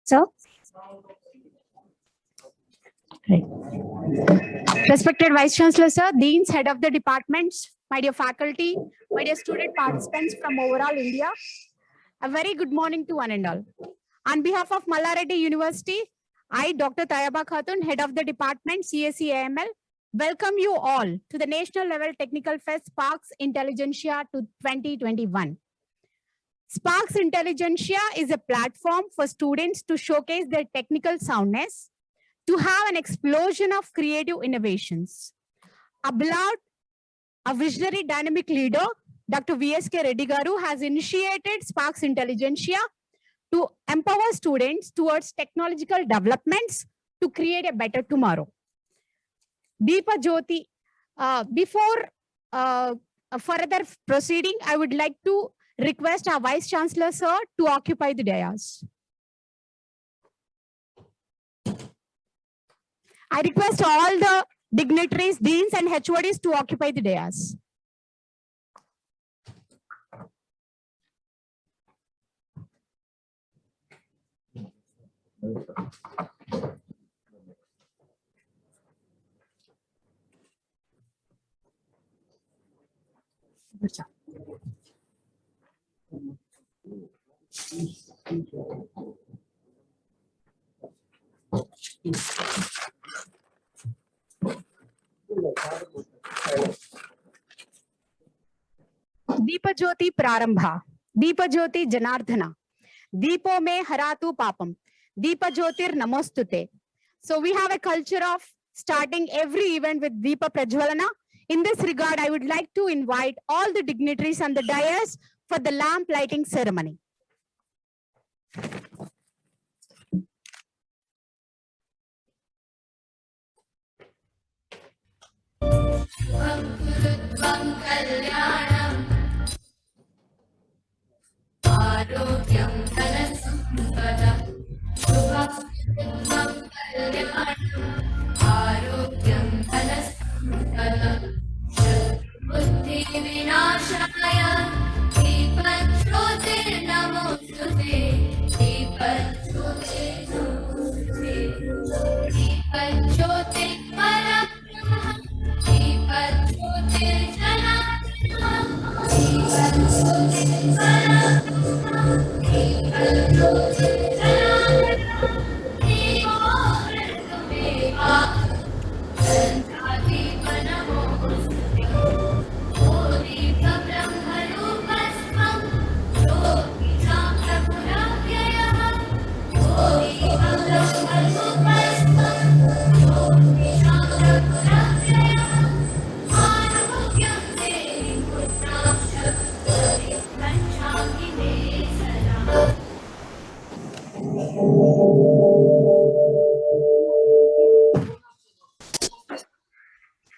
Sir. Right. Respected Vice Chancellor, sir, Deans, Head of the Departments, my dear faculty, my dear student participants from overall India, a very good morning to one and all. On behalf of Mallareddy University, I, Dr. Tayaba Khatun, Head of the Department, CSE AML, welcome you all to the National Level Technical Fest Sparks Intelligentsia to 2021. Sparks Intelligentsia is a platform for students to showcase their technical soundness, to have an explosion of creative innovations. A beloved, a visionary dynamic leader, Dr. VSK Reddy Garu has initiated Sparks Intelligentsia to empower students towards technological developments to create a better tomorrow. Deepa Jyoti, before further proceeding, I would like to request our Vice Chancellor, sir, to occupy the dais. I request all the dignitaries, deans and HODs to occupy the dais. दीप ज्योति प्रारंभा, दीप ज्योति जनार्दना, दीपो में हरातु पापम, दीप ज्योतिर नमोस्तुते. So we have a culture of starting every event with Deepa Prajwalana. In this regard, I would like to invite all the dignitaries on the dais for the lamp lighting ceremony.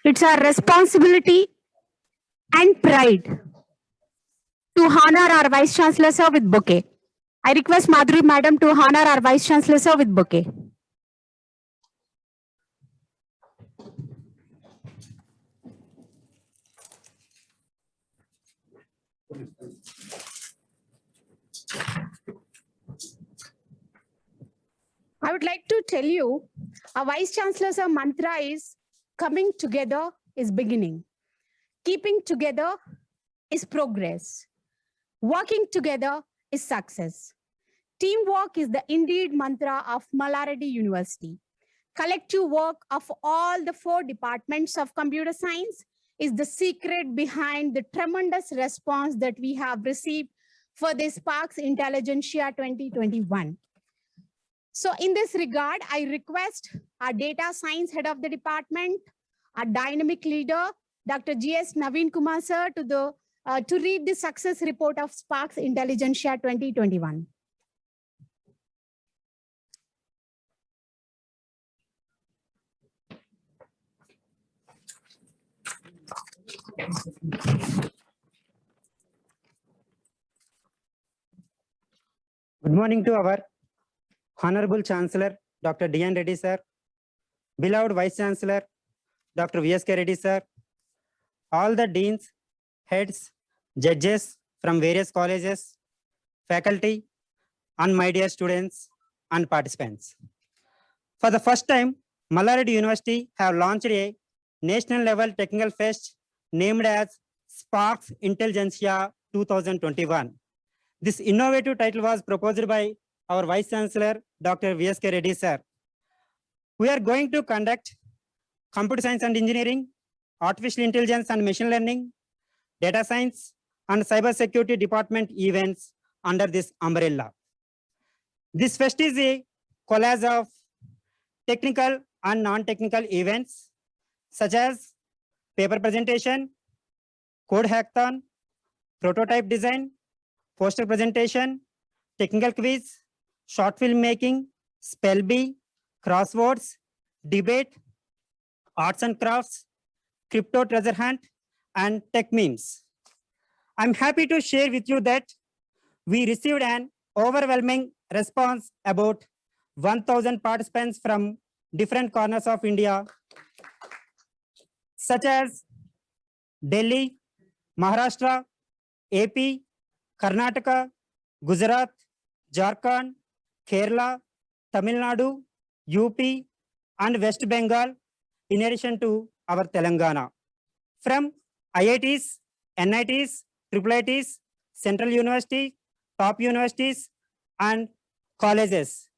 It's our responsibility and pride to honor our Vice Chancellor, sir, with bouquet. I request Madhuri Madam to honor our Vice Chancellor, sir, with bouquet. I would like to tell you, our Vice Chancellor's mantra is coming together is beginning. Keeping together is progress. Working together is success. Teamwork is the indeed mantra of Mallareddy University. Collective work of all the 4 departments of computer science is the secret behind the tremendous response that we have received for the Sparks Intelligentsia 2021. So in this regard, I request our data science head of the department, our dynamic leader, Dr. G.S. Naveen Kumar sir, to read the success report of Sparks Intelligentsia 2021. Good morning to our Honorable Chancellor, Dr. D.N. Reddy sir, beloved Vice Chancellor, Dr. V.S.K. Reddy sir, all the deans, heads, judges from various colleges, faculty, and my dear students and participants. For the first time, Mallareddy University have launched a national level technical fest named as Sparks Intelligentsia 2021. This innovative title was proposed by our Vice Chancellor, Dr. VSK Reddy sir. We are going to conduct computer science and engineering, artificial intelligence and machine learning, data science, and cybersecurity department events under this umbrella. This fest is a collage of technical and non-technical events such as paper presentation, code hackathon, prototype design, poster presentation, technical quiz, short film making, spell bee, crosswords, debate, arts and crafts, crypto treasure hunt, and tech memes. I'm happy to share with you that we received an overwhelming response. About 1,000 participants from different corners of India, such as Delhi, Maharashtra, AP, Karnataka, Gujarat, Jharkhand, Kerala, Tamil Nadu, UP, and West Bengal, in addition to our Telangana. From IITs, NITs, IIITs, Central University, top universities, and colleges.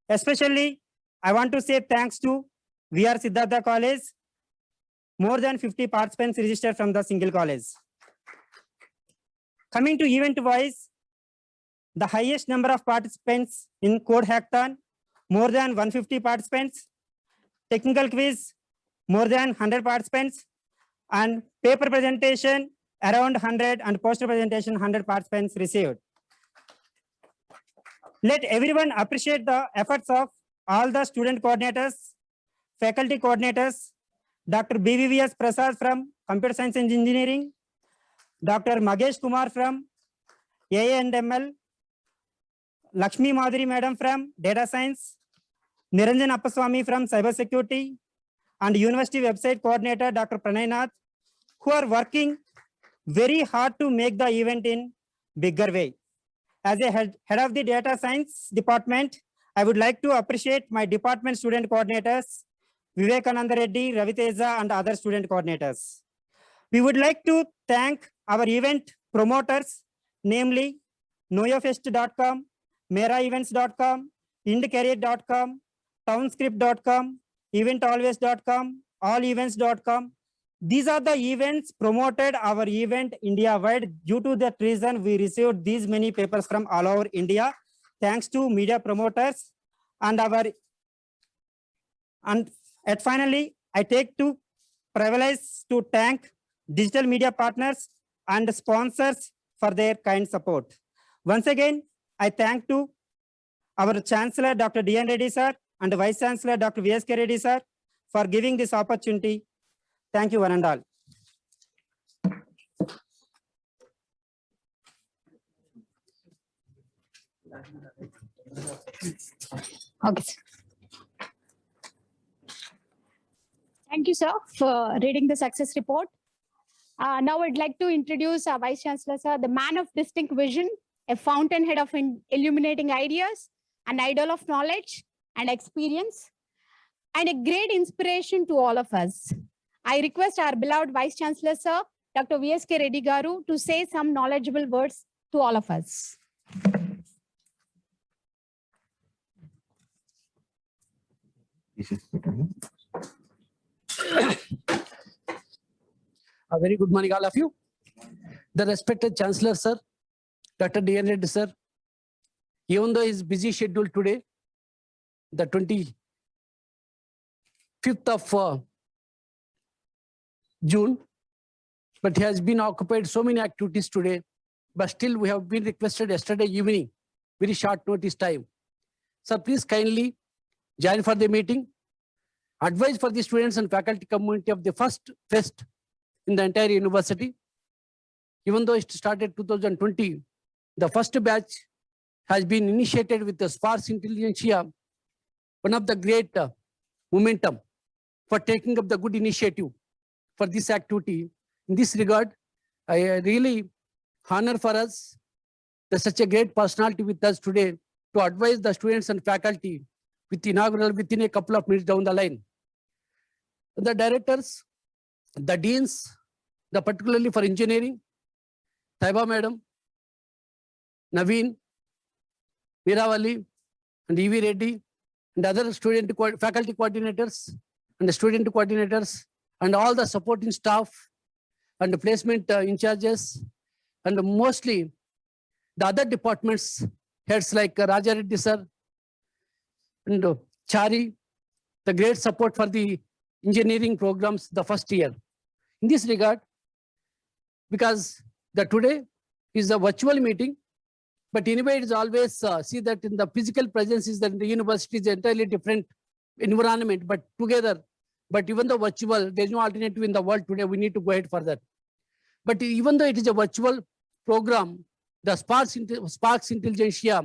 Especially, I want to say thanks to VR Siddhartha College. More than 50 participants registered from the single college. Coming to event-wise, the highest number of participants in Code Hackathon, more than 150 participants. Technical quiz, more than 100 participants. And paper presentation, around 100, and poster presentation, 100 participants received. Let everyone appreciate the efforts of all the student coordinators, faculty coordinators, Dr. BVVS Prasad from Computer Science and Engineering, Dr. Magesh Kumar from AI&ML, Lakshmi Madhuri Madam from Data Science, Niranjan Appaswamy from Cybersecurity, and University Website Coordinator, Dr. Pranay Nath, who are working very hard to make the event in bigger way. As a head of the Data Science Department, I would like to appreciate my department student coordinators, Vivekananda Reddy, Ravi Teja, and other student coordinators. We would like to thank our event promoters, namely noyofest.com, meraevents.com, indcareer.com, townscript.com, eventalways.com, allevents.com. These are the events promoted our event India-wide. Due to that reason, we received these many papers from all over India. Thanks to media promoters and finally, I take to privilege to thank digital media partners and sponsors for their kind support. Once again, I thank to our Chancellor, Dr. D.N. Reddy sir, and Vice Chancellor, Dr. VSK Reddy sir, for giving this opportunity. Thank you, one and all. Okay. Thank you, sir, for reading the success report. Now I'd like to introduce our Vice Chancellor, sir, the man of distinct vision, a fountainhead of illuminating ideas, an idol of knowledge and experience, and a great inspiration to all of us. I request our beloved Vice Chancellor, sir, Dr. VSK Reddy Garu, to say some knowledgeable words to all of us. A very good morning, all of you. The respected Chancellor, sir, Dr. D.N. Reddy, sir, even though his busy schedule today, the 25th of June, but he has been occupied so many activities today, but still we have been requested yesterday evening, very short notice time. Sir, please kindly join for the meeting, advise for the students and faculty community of the first fest in the entire university. Even though it started 2020, the first batch has been initiated with the Sparks Intelligentsia, one of the great momentum for taking up the good initiative for this activity. In this regard, I really honor for us that such a great personality with us today, to advise the students and faculty with inaugural within a couple of minutes down the line. The directors, the deans, particularly for engineering, Taiba Madam, Naveen, Veeravali, and E.V. Reddy, and other faculty coordinators, and the student coordinators, and all the supporting staff, and the placement in-charges, and mostly the other departments, heads like Raja Reddy sir, and Chari, the great support for the engineering programs the first year. In this regard, because today is a virtual meeting, but anyway, it is always see that in the physical presence is that the university is entirely different environment, but together. But even though virtual, there is no alternative in the world today. We need to go ahead for that. But even though it is a virtual program, the Sparks Intelligentsia,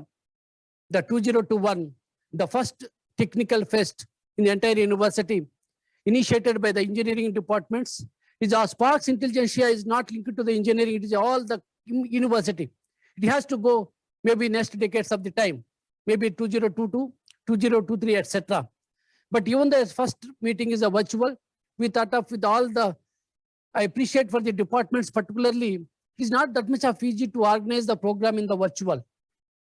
the 2021, the first technical fest in the entire university, initiated by the engineering departments, is our Sparks Intelligentsia is not linked to the engineering. It is all the university. It has to go maybe next decades of the time, maybe 2022, 2023, etc. But even the first meeting is a virtual, we thought of with all the, I appreciate for the departments particularly, it is not that much of easy to organize the program in the virtual.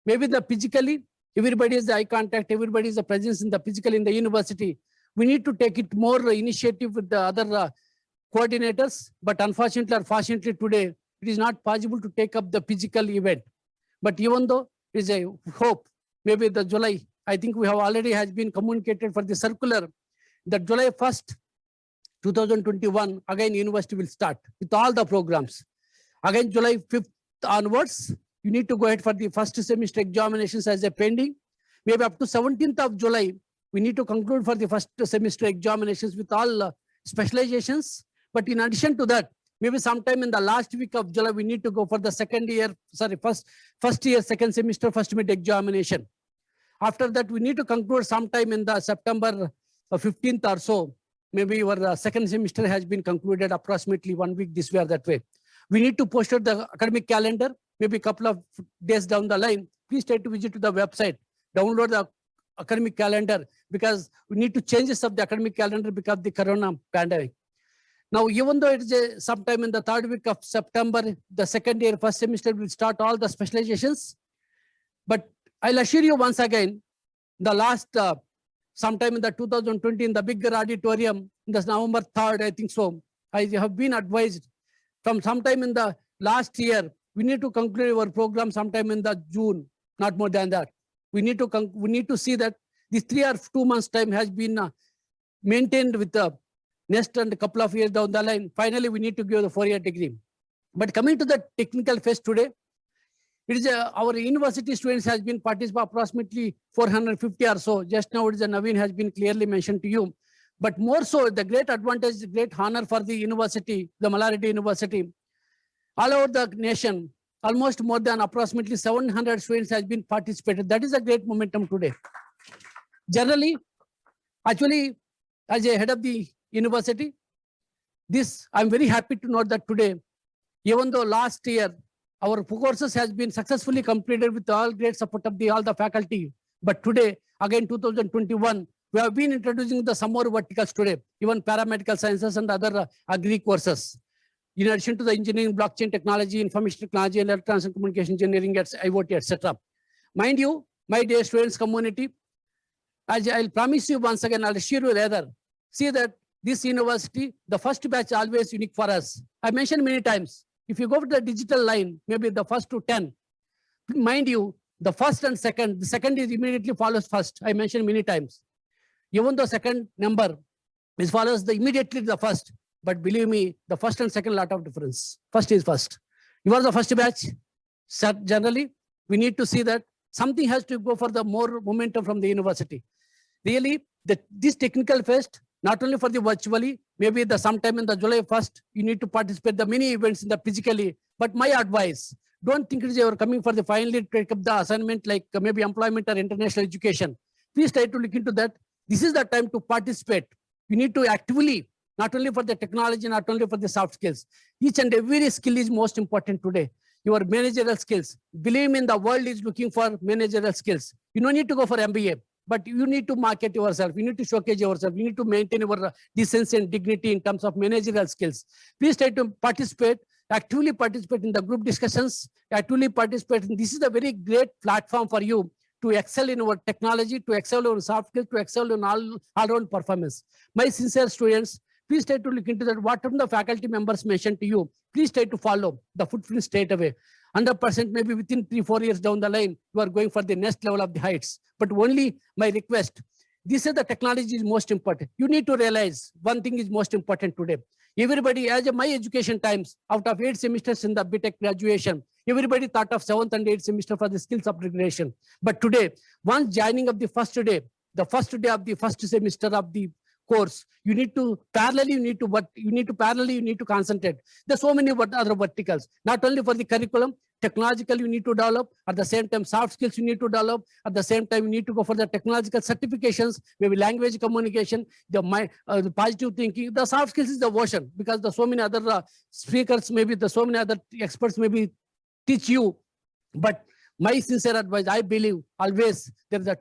Maybe the physically, everybody is the eye contact, everybody is the presence in the physical in the university. We need to take it more initiative with the other coordinators, but unfortunately or fortunately today, it is not possible to take up the physical event. But even though there is a hope, maybe the July, I think we have already has been communicated for the circular that July 1st, 2021, again university will start with all the programs. Again, July 5th onwards, you need to go ahead for the first semester examinations as a pending. Maybe up to 17th of July, we need to conclude for the first semester examinations with all specializations. But in addition to that, maybe sometime in the last week of July, we need to go for the first year, second semester, first mid examination. After that, we need to conclude sometime in the September 15th or so. Maybe your second semester has been concluded approximately 1 week this way or that way. We need to post out the academic calendar, maybe a couple of days down the line. Please try to visit to the website, download the academic calendar, because we need to change this of the academic calendar because of the corona pandemic. Now, even though it is sometime in the third week of September, the second year, first semester will start all the specializations. But I'll assure you once again, the last sometime in the 2020 in the bigger auditorium, in the November 3rd, I think so, I have been advised from sometime in the last year, we need to conclude our program sometime in the June, not more than that. We need to see that this 3 or 2 months time has been maintained with the next and a couple of years down the line. Finally, we need to give the 4-year degree. But coming to the technical fest today, it is our university students has been participating approximately 450 or so. Just now, it is Naveen has been clearly mentioned to you. But more so, the great advantage, the great honor for the university, the Mallar University, all over the nation, almost more than approximately 700 students has been participated. That is a great momentum today. Generally, actually, as a head of the university, I'm very happy to note that today, even though last year, our courses has been successfully completed with all great support of all the faculty. But today, again, 2021, we have been introducing some more verticals today, even paramedical sciences and other agri courses. In addition to the engineering, blockchain technology, information technology, electronics and communication engineering, IoT, etc. Mind you, my dear students community, as I'll promise you once again, I'll assure you rather, see that this university, the first batch always unique for us. I mentioned many times, if you go to the digital line, maybe the first to 10, mind you, the first and second, the second is immediately follows first. I mentioned many times. Even though second number is follows immediately the first, but believe me, the first and second lot of difference. First is first. You are the first batch. Generally, we need to see that something has to go for the more momentum from the university. Really, this technical fest, not only for the virtually, maybe sometime in the July 1st, you need to participate the many events in the physically. But my advice, don't think you are coming for the finally take up the assignment like maybe employment or international education. Please try to look into that. This is the time to participate. You need to actively, not only for the technology, not only for the soft skills. Each and every skill is most important today. your managerial skills. Believe me, the world is looking for managerial skills. You don't need to go for MBA, but you need to market yourself. You need to showcase yourself. You need to maintain your decency and dignity in terms of managerial skills. Please try to participate, actively participate in the group discussions, actively participate. This is a very great platform for you to excel in our technology, to excel in soft skills, to excel in all-round performance. My sincere students, please try to look into that. Whatever the faculty members mentioned to you, please try to follow the footprint straight away. 100% maybe within 3-4 years down the line, you are going for the next level of the heights. But only my request, this is the technology is most important. You need to realize one thing is most important today. Everybody, as my education times, out of 8 semesters in the BTech graduation, everybody thought of 7th and 8th semester for the skills upgradation. But today, once joining of the first day of the first semester of the course, you need to parallelly, you need to concentrate. There's so many other verticals, not only for the curriculum, technological you need to develop, at the same time soft skills you need to develop, at the same time you need to go for the technological certifications, maybe language communication, the positive thinking. The soft skills is the ocean, because there's so many other speakers, maybe there's so many other experts maybe teach you. But my sincere advice, I believe always there is a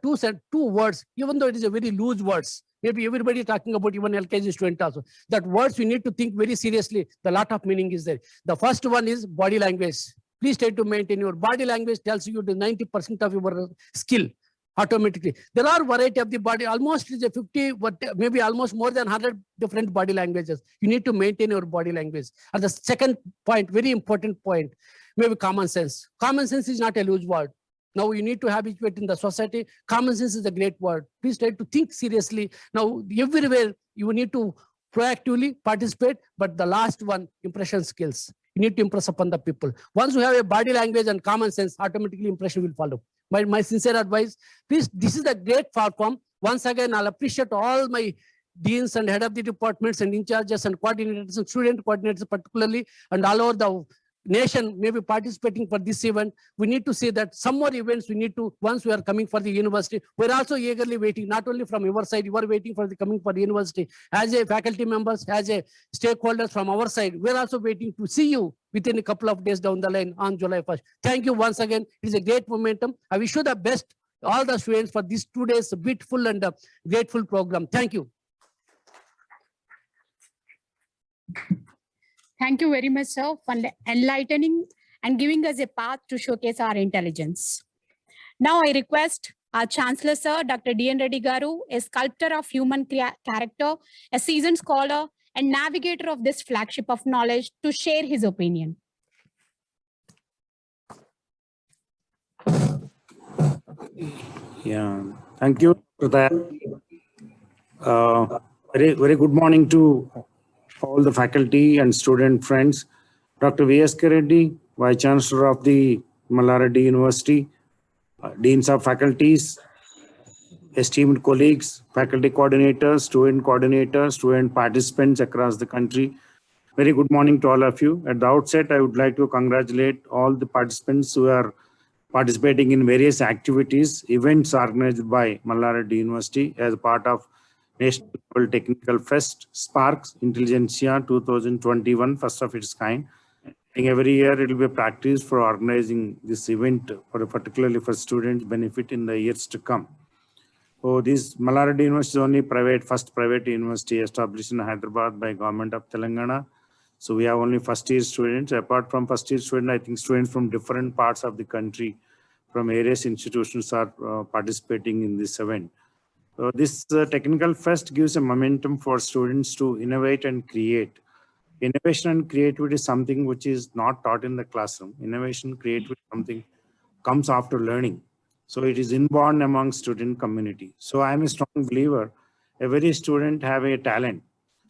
two words, even though it is a very loose words. Maybe everybody talking about even LKG student also. That words we need to think very seriously. The lot of meaning is there. The first one is body language. Please try to maintain your body language. Tells you the 90% of your skill automatically. There are variety of the body. Almost is a 50, maybe almost more than 100 different body languages. You need to maintain your body language. And the second point, very important point, maybe common sense. Common sense is not a loose word. Now you need to habituate in the society. Common sense is a great word. Please try to think seriously. Now everywhere you need to proactively participate, but the last one, impression skills. You need to impress upon the people. Once you have a body language and common sense, automatically impression will follow. My sincere advice, please, this is a great platform. Once again, I'll appreciate all my deans and head of the departments and in charges and coordinators and student coordinators particularly, and all over the nation may be participating for this event. We need to say that some more events we need to, once we are coming for the university, we're also eagerly waiting, not only from your side, you are waiting for the coming for the university. As a faculty members, as a stakeholders from our side, we're also waiting to see you within a couple of days down the line on July 1st. Thank you once again. It is a great momentum. I wish you the best, all the students, for these 2 days beautiful and grateful program. Thank you. Thank you very much, sir, for enlightening and giving us a path to showcase our intelligence. Now I request our Chancellor, sir, Dr. D.N. Reddy Garu, a sculptor of human character, a seasoned scholar, and navigator of this flagship of knowledge, to share his opinion. Yeah, thank you for that. Very good morning to all the faculty and student friends. Dr. V.S.K. Reddy, Vice Chancellor of the Mallareddy University, Deans of Faculties, esteemed colleagues, faculty coordinators, student participants across the country. Very good morning to all of you. At the outset, I would like to congratulate all the participants who are participating in various activities, events organized by Mallareddy University as part of National Technical Fest, Sparks Intelligentsia 2021, first of its kind. I think every year it will be a practice for organizing this event, particularly for students' benefit in the years to come. So this Mallareddy University is only first private university established in Hyderabad by Government of Telangana. So we have only first-year students. Apart from first-year students, I think students from different parts of the country, from various institutions are participating in this event. So this technical fest gives a momentum for students to innovate and create. Innovation and creativity is something which is not taught in the classroom. Innovation, creativity, something comes after learning. So it is inborn among student community. So I am a strong believer, every student have a talent.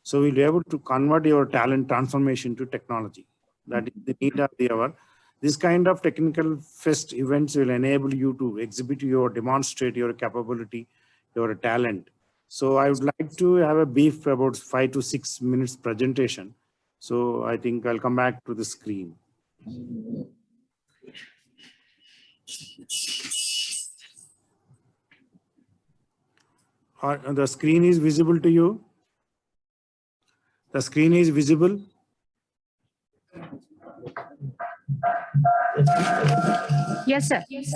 So we'll be able to convert your talent transformation to technology. That is the need of the hour. This kind of technical fest events will enable you to exhibit demonstrate your capability, your talent. So I would like to have a brief about 5 to 6 minutes presentation. So I think I'll come back to the screen. The screen is visible to you? The screen is visible? Yes, sir. Yes.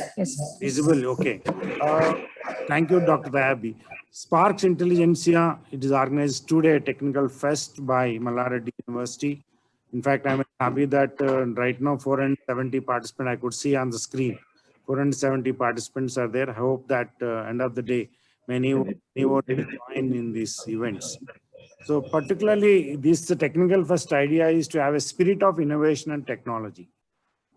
Visible, okay. Thank you, Dr. Dayabi. Sparks Intelligentsia, it is organized today, technical fest by Mallara University. In fact, I'm happy that right now 470 participants I could see on the screen. 470 participants are there. I hope that end of the day, many more will join in these events. So particularly this technical fest idea is to have a spirit of innovation and technology.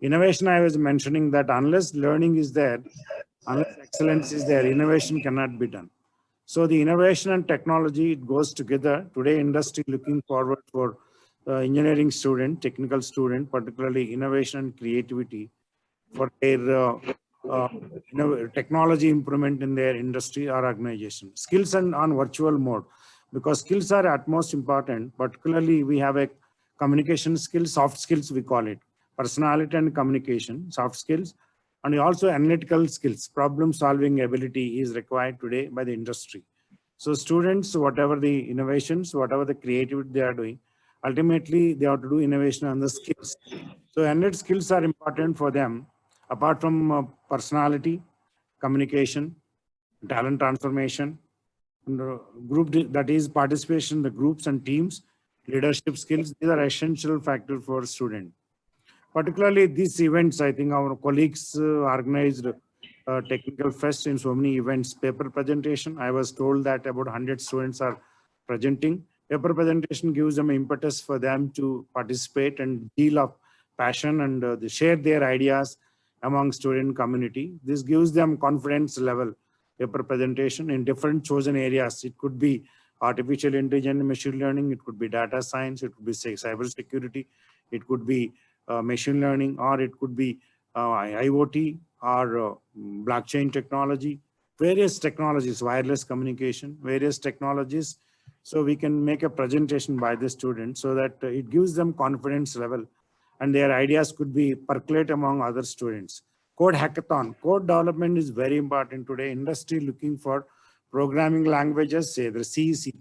Innovation, I was mentioning that unless learning is there, unless excellence is there, innovation cannot be done. So the innovation and technology, it goes together. Today, industry looking forward for engineering student, technical student, particularly innovation and creativity for their technology improvement in their industry or organization. Skills and on virtual mode, because skills are at most important. Particularly, we have a communication skills, soft skills we call it, personality and communication, soft skills, and also analytical skills, problem solving ability is required today by the industry. So students, whatever the innovations, whatever the creativity they are doing, ultimately they have to do innovation on the skills. So analytic skills are important for them, apart from personality, communication, talent transformation, and, that is participation in the groups and teams, leadership skills. These are essential factors for students. Particularly these events, I think our colleagues organized technical fest in so many events. Paper presentation, I was told that about 100 students are presenting. Paper presentation gives them impetus for them to participate and deal of passion, and they share their ideas among student community. This gives them confidence level. Paper presentation in different chosen areas. It could be artificial intelligence, machine learning. It could be data science. It could be say cyber security. It could be machine learning, or it could be IoT or blockchain technology, various technologies, wireless communication, various technologies. So we can make a presentation by the students so that it gives them confidence level and their ideas could be percolate among other students. Code hackathon, code development is very important today. Industry looking for programming languages, either C, C++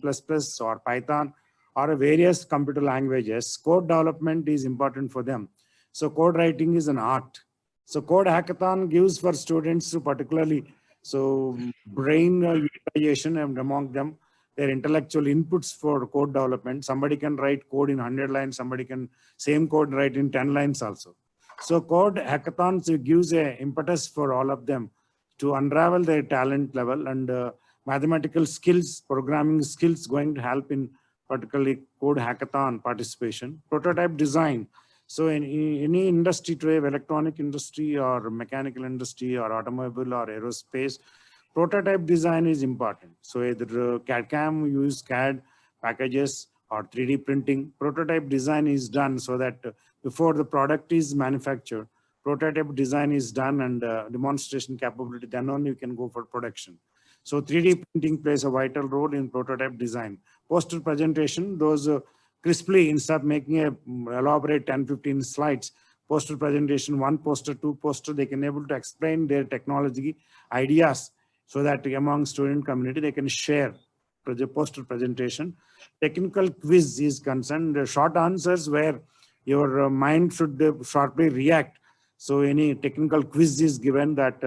or Python or various computer languages. Code development is important for them. So code writing is an art. So code hackathon gives for students to particularly brain utilization and among them their intellectual inputs for code development. Somebody can write code in 100 lines, somebody can same code write in 10 lines also. So code hackathons gives a impetus for all of them to unravel their talent level, and mathematical skills, programming skills going to help in particularly code hackathon participation. Prototype design. So in any industry today, electronic industry or mechanical industry or automobile or aerospace, prototype design is important. So either CAD-CAM, use CAD packages or 3D printing. Prototype design is done so that before the product is manufactured, prototype design is done and demonstration capability, then only you can go for production. So 3D printing plays a vital role in prototype design. Poster presentation, those crisply, instead of making a elaborate 10-15 slides, poster presentation, one poster, two poster, they can able to explain their technology ideas so that among student community, they can share the poster presentation. Technical quiz is concerned, the short answers where your mind should sharply react. So any technical quiz is given that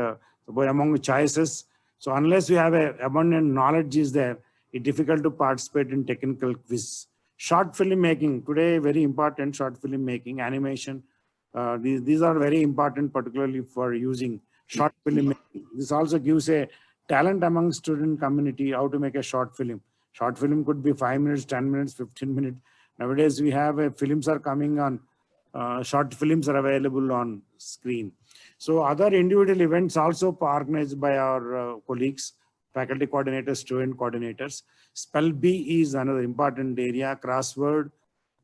among the choices. So unless you have a abundant knowledge is there, it's difficult to participate in technical quiz. Short film making, today very important, short film making, animation. These are very important, particularly for using short film making. This also gives a talent among student community how to make a short film. Short film could be 5 minutes, 10 minutes, 15 minutes. Nowadays we have films are coming on, short films are available on screen. So other individual events also organized by our colleagues, faculty coordinators, student coordinators. Spell Bee is another important area, crossword,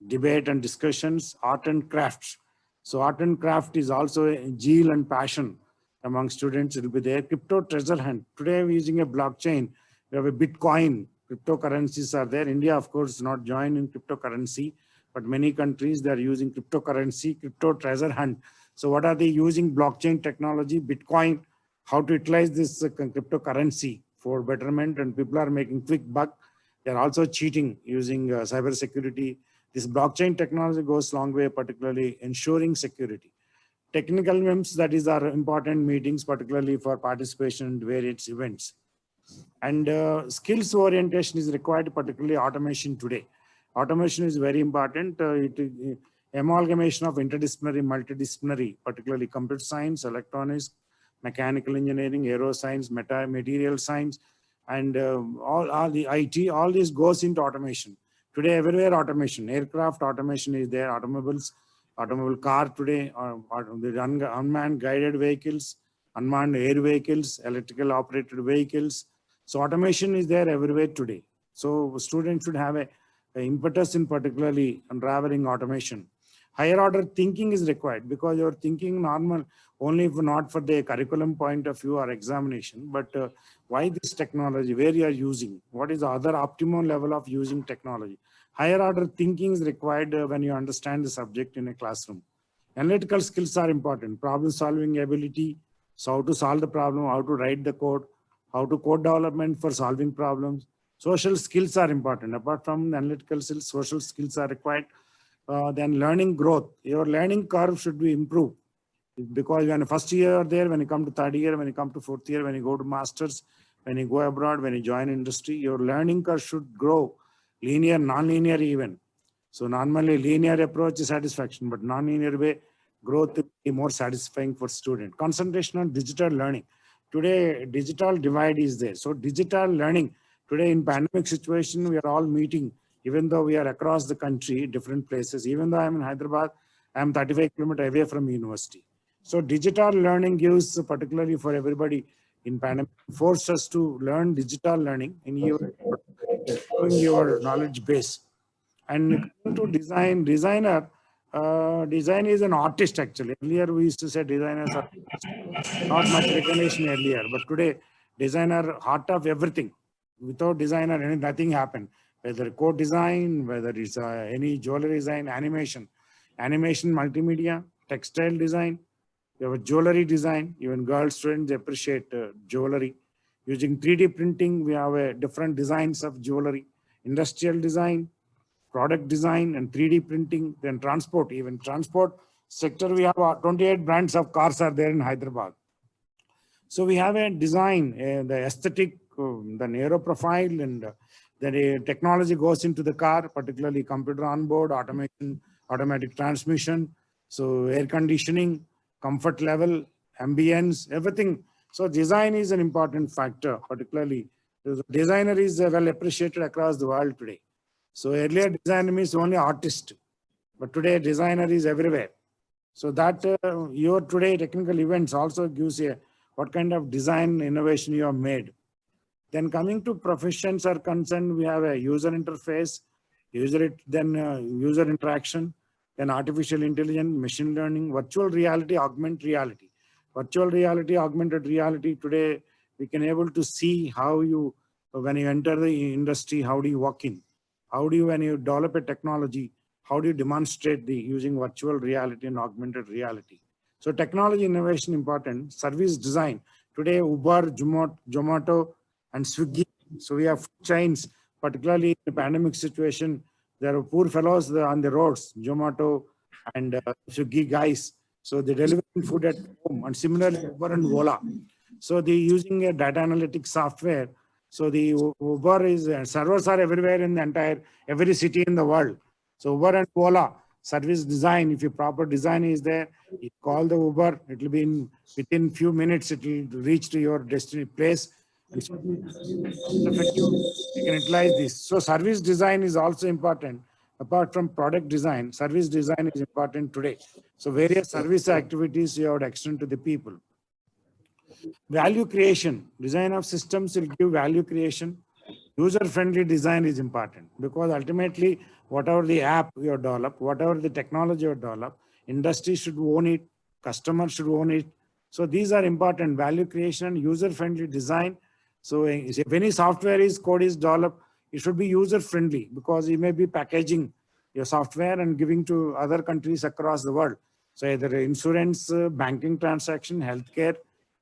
debate and discussions, art and crafts. So art and craft is also a zeal and passion among students. It will be there. Crypto treasure hunt. Today we're using a blockchain. We have a Bitcoin. Cryptocurrencies are there. India, of course, not joined in cryptocurrency, but many countries, they are using cryptocurrency, crypto treasure hunt. So what are they using? Blockchain technology, Bitcoin, how to utilize this cryptocurrency for betterment, and people are making quick buck. They're also cheating using cyber security. This blockchain technology goes a long way, particularly ensuring security. Technical means that is our important meetings, particularly for participation in various events. And skills orientation is required, particularly automation today. Automation is very important. Amalgamation of interdisciplinary, multidisciplinary, particularly computer science, electronics, mechanical engineering, aeroscience, material science, and all the IT, all this goes into automation. Today, everywhere automation, aircraft automation is there, automobiles, automobile car today, the unmanned guided vehicles, unmanned air vehicles, electrical operated vehicles. So automation is there everywhere today. So students should have a impetus in particularly unraveling automation. Higher order thinking is required because you're thinking normal only not for the curriculum point of view or examination, but why this technology, where you are using, what is the other optimum level of using technology. Higher order thinking is required when you understand the subject in a classroom. Analytical skills are important, problem solving ability, so how to solve the problem, how to write the code, how to code development for solving problems. Social skills are important. Apart from the analytical skills, social skills are required. Then learning growth. Your learning curve should be improved because when first year there, when you come to third year, when you come to fourth year, when you go to masters, when you go abroad, when you join industry, your learning curve should grow. Linear, non-linear even. So normally linear approach is satisfaction, but non-linear way growth will be more satisfying for student. Concentration on digital learning. Today, digital divide is there. So digital learning, today in pandemic situation, we are all meeting, even though we are across the country, different places, even though I'm in Hyderabad, I'm 35 kilometers away from university. So digital learning gives, particularly for everybody in pandemic, force us to learn digital learning in your knowledge base. And coming to design, design is an artist actually. Earlier we used to say designers are not much recognition earlier, but today designer heart of everything. Without designer, nothing happened. Whether code design, whether it's any jewelry design, animation, multimedia, textile design, you have a jewelry design. Even girl students appreciate jewelry. Using 3D printing, we have different designs of jewelry, industrial design, product design, and 3D printing. Then transport, even transport sector, we have 28 brands of cars are there in Hyderabad. So we have a design, the aesthetic, the narrow profile, and the technology goes into the car, particularly computer on board, automation, automatic transmission, so air conditioning, comfort level, ambience, everything. So design is an important factor, particularly the designer is well appreciated across the world today. So earlier designer means only artist, but today designer is everywhere. So that your today technical events also gives a what kind of design innovation you have made. Then coming to professions are concerned, we have a user interface, user interaction, then artificial intelligence, machine learning, virtual reality, augmented reality. Virtual reality, augmented reality, today we can able to see how you, when you enter the industry, how do you walk in? How do you, when you develop a technology, how do you demonstrate the using virtual reality and augmented reality? So technology innovation important, service design. Today, Uber, Zomato, and Swiggy. So we have food chains, particularly in the pandemic situation. There are poor fellows on the roads, Zomato and Swiggy guys. So they're delivering food at home, and similarly Uber and Ola. So they're using a data analytics software. So the Uber is servers are everywhere in the entire every city in the world. So Uber and Ola service design. If your proper design is there, you call the Uber. It will be within few minutes. It will reach to your destination place. And so you can utilize this. So service design is also important. Apart from product design, service design is important today. So various service activities you have to extend to the people. Value creation, design of systems will give value creation. User-friendly design is important because ultimately, whatever the app you have developed, whatever the technology you have developed, industry should own it, customer should own it. So these are important, value creation, user-friendly design. So if any software code is developed, it should be user-friendly because you may be packaging your software and giving to other countries across the world. So either insurance, banking transaction, healthcare,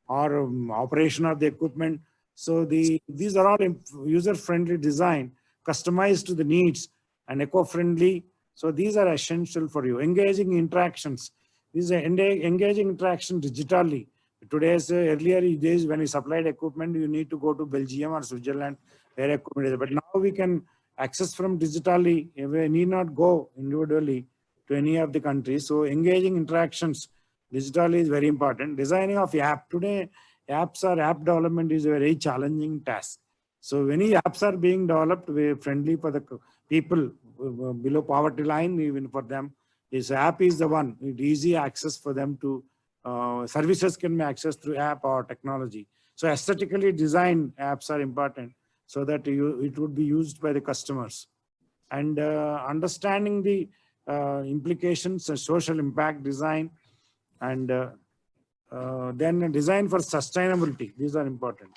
or operation of the equipment. So these are all user-friendly design, customized to the needs and eco-friendly. So these are essential for you. Engaging interactions. This is engaging interaction digitally. Today's earlier days when you supplied equipment, you need to go to Belgium or Switzerland where equipment is. But now we can access from digitally. We need not go individually to any of the countries. So engaging interactions digitally is very important. Designing of app today, app development is a very challenging task. So many apps are being developed, very friendly for the people below poverty line. Even for them, this app is the one. It's easy access for them to services can be accessed through app or technology. So aesthetically designed apps are important so that it would be used by the customers. And understanding the implications and social impact design, and then design for sustainability. These are important.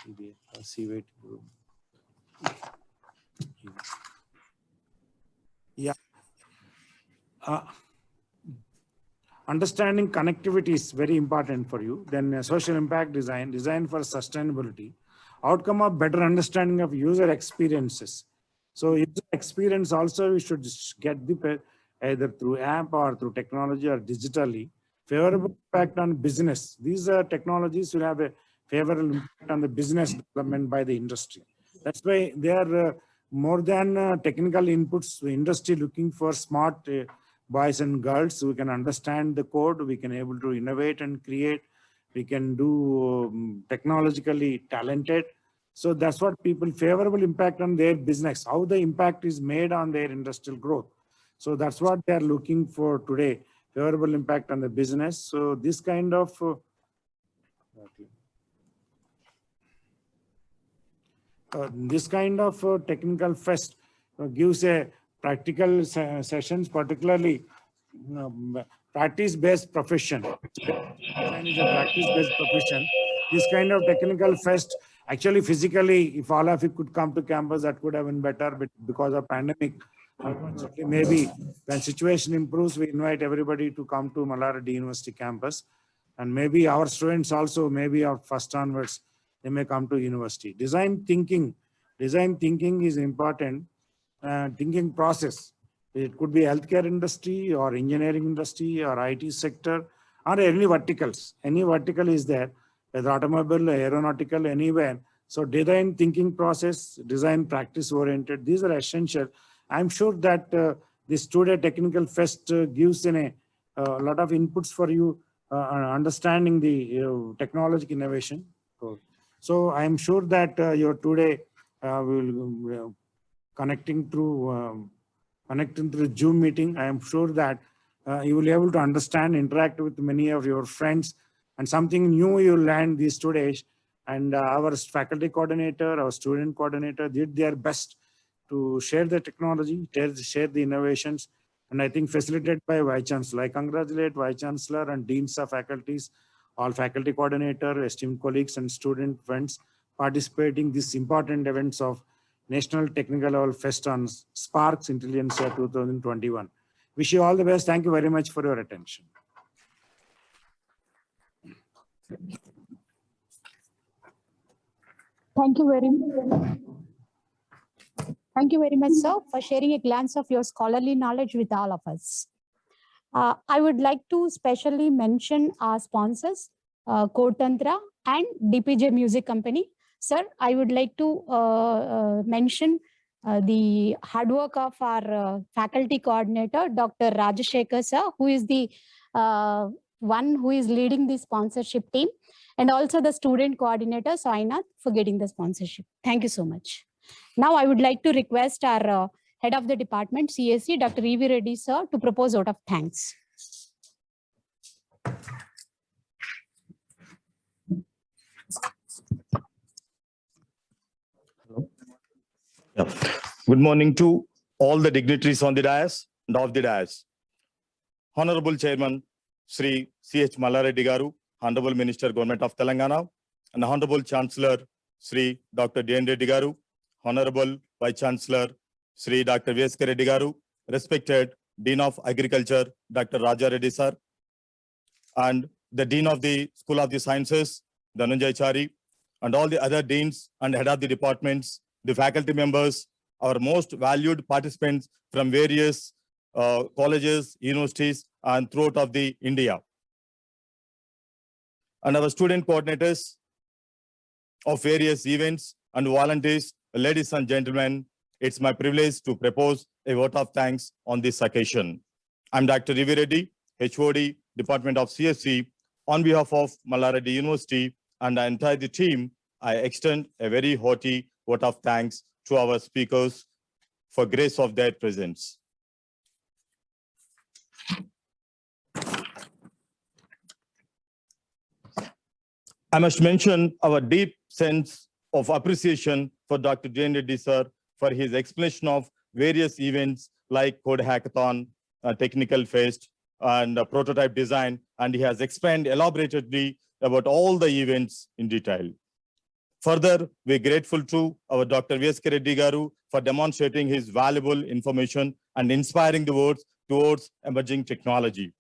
Yeah. Understanding connectivity is very important for you. Then social impact design, design for sustainability, outcome of better understanding of user experiences. So user experience also we should get the either through app or through technology or digitally. Favorable impact on business. These technologies will have a favorable impact on the business development by the industry. That's why they are more than technical inputs. The industry looking for smart boys and girls who can understand the code. We can able to innovate and create. We can do technologically talented. So that's what people favorable impact on their business, how the impact is made on their industrial growth. So that's what they are looking for today, favorable impact on the business. So this kind of technical fest gives a practical sessions, particularly practice-based profession. Design is a practice-based profession. This kind of technical fest, actually physically, if all of you could come to campus, that could have been better, but because of pandemic, unfortunately, maybe when situation improves, we invite everybody to come to Mallaradi University campus. And maybe our students also, maybe our first onwards, they may come to university. Design thinking is important. Thinking process. It could be healthcare industry or engineering industry or IT sector or any verticals. Any vertical is there, whether automobile, aeronautical, anywhere. So design thinking process, design practice oriented. These are essential. I'm sure that this today technical fest gives a lot of inputs for you understanding the technological innovation. So I'm sure that your today will connecting through Zoom meeting. I am sure that you will be able to understand, interact with many of your friends, and something new you learn these 2 days. And our faculty coordinator, our student coordinator did their best to share the technology, share the innovations, and I think facilitated by Vice Chancellor. I congratulate Vice Chancellor and Deans of Faculties, all faculty coordinator, esteemed colleagues and student friends participating these important events of National Technical Level Fest on Sparks Intelligentsia 2021. Wish you all the best. Thank you very much for your attention. Thank you very much, sir, for sharing a glance of your scholarly knowledge with all of us. I would like to specially mention our sponsors, Codetantra and DPJ Music Company. Sir, I would like to mention the hard work of our faculty coordinator, Dr. Rajashekhar sir, who is the one who is leading the sponsorship team, and also the student coordinator, Sainath, for getting the sponsorship. Thank you so much. Now I would like to request our head of the department, CSE, Dr. E.V. Reddy sir, to propose vote of thanks. Yeah. Good morning to all the dignitaries on the dais and off the dais. Honorable Chairman, Sri C.H. Mallareddy Garu, Honorable Minister, Government of Telangana, and Honorable Chancellor, Sri Dr. D.N. Reddy Garu, Honorable Vice Chancellor, Sri Dr. V.S.K. Reddy Garu, respected Dean of Agriculture, Dr. Raja Reddy sir, and the Dean of the School of the Sciences, Dhananjay Chari, and all the other deans and head of the departments, the faculty members, our most valued participants from various colleges, universities, and throughout of the India. and our student coordinators of various events and volunteers, ladies and gentlemen, it's my privilege to propose a vote of thanks on this occasion. I'm Dr. Rivi Reddy, HOD, Department of CSC. On behalf of Mallareddy University and the entire team, I extend a very hearty vote of thanks to our speakers for grace of their presence. I must mention our deep sense of appreciation for Dr. Jane Reddy sir for his explanation of various events like Code Hackathon, Technical Fest, and prototype design, and he has explained elaborately about all the events in detail. Further, we're grateful to our Dr. V.S.K. Reddy Garu for demonstrating his valuable information and inspiring the words towards emerging technology.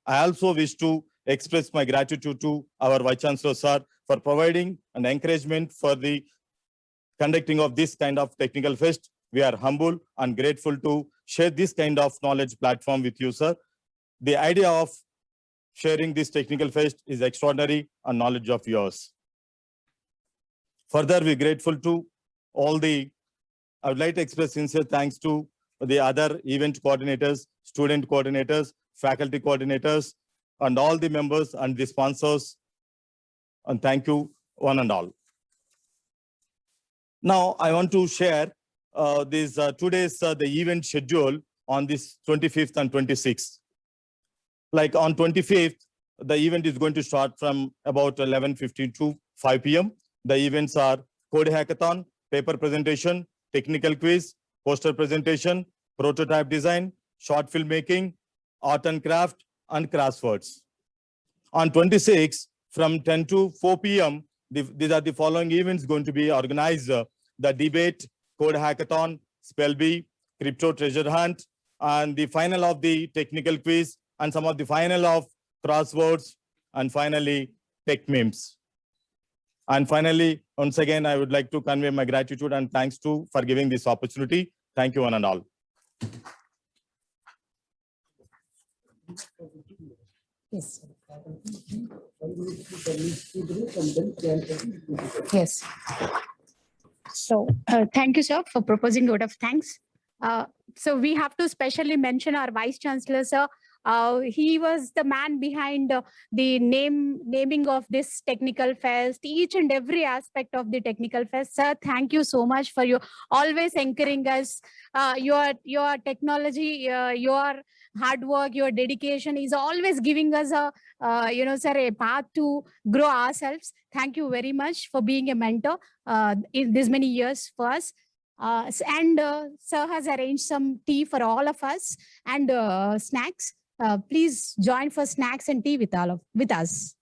I also wish to express my gratitude to our Vice Chancellor sir for providing an encouragement for the conducting of this kind of technical fest. We are humble and grateful to share this kind of knowledge platform with you, sir. The idea of sharing this technical fest is extraordinary and knowledge of yours. Further, we're grateful to I would like to express sincere thanks to the other event coordinators, student coordinators, faculty coordinators, and all the members and the sponsors. And thank you one and all. Now, I want to share today's the event schedule on this 25th and 26th. Like on 25th, the event is going to start from about 11:15 to 5 p.m. The events are Code Hackathon, paper presentation, technical quiz, poster presentation, prototype design, short film making, art and craft, and crosswords. On 26th, from 10 to 4 p.m., these are the following events going to be organized. The debate, Code Hackathon, Spell Bee, Crypto Treasure Hunt, and the final of the technical quiz, and some of the final of crosswords, and finally, tech memes. And finally, once again, I would like to convey my gratitude and thanks for giving this opportunity. Thank you one and all. Yes. Yes. So thank you, sir, for proposing vote of thanks. So we have to specially mention our Vice Chancellor, sir. He was the man behind the naming of this technical fest, each and every aspect of the technical fest. Sir, thank you so much for you always encouraging us. Your technology, your hard work, your dedication is always giving us sir, a path to grow ourselves. Thank you very much for being a mentor in this many years for us. Sir has arranged some tea for all of us and snacks. Please join for snacks and tea with us.